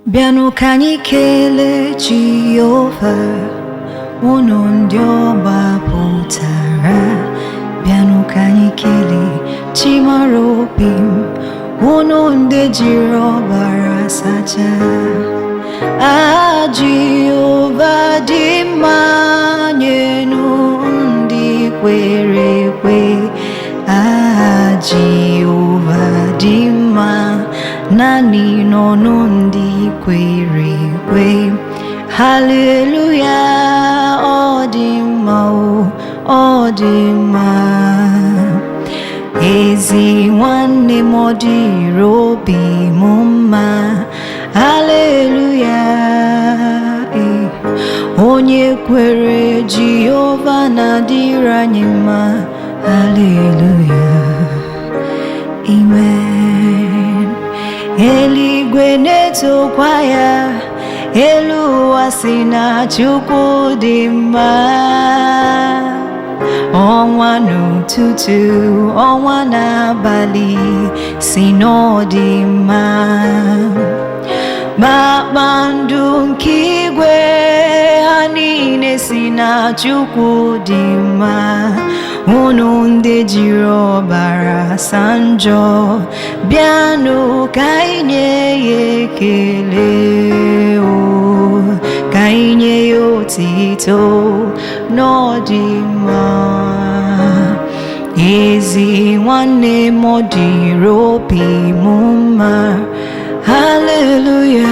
Bịanụ ka anyị kelee Jehova, unu ndị ọ gbapụtara. Bịanụ ka anyị kelee Chi mara obi m, unu ndị jiri ọbara sachaa. Jehova dị mma nyenu ndị kwere ekwe. Jehova dị mma naanị n'ọnụ ndị kwere ekwe. Hallelujah, ọ dị mma, ọ dị mma. Ezi nwanne m, ọ dịrị obi m mma. Hallelujah, onye kwere Jehova na-adịrị anyị mma. Hallelujah, amen. Eluigwe na-etokwa ya, elu ụwa sị na Chukwu dị mma. Ọnwa n'ụtụtụ, ọnwa n'abalị si na ọ dị mma. Kpakpando nke igwe ha niile si na Chukwu dị mma. Unu ndị jiri ọbara saa njọ, bịanụ ka anyị nye ya ekele, ka anyị nye ya otito n'ọdị mma. Ezi nwanne m, ọ dịrị obi m mma. Hallelujah.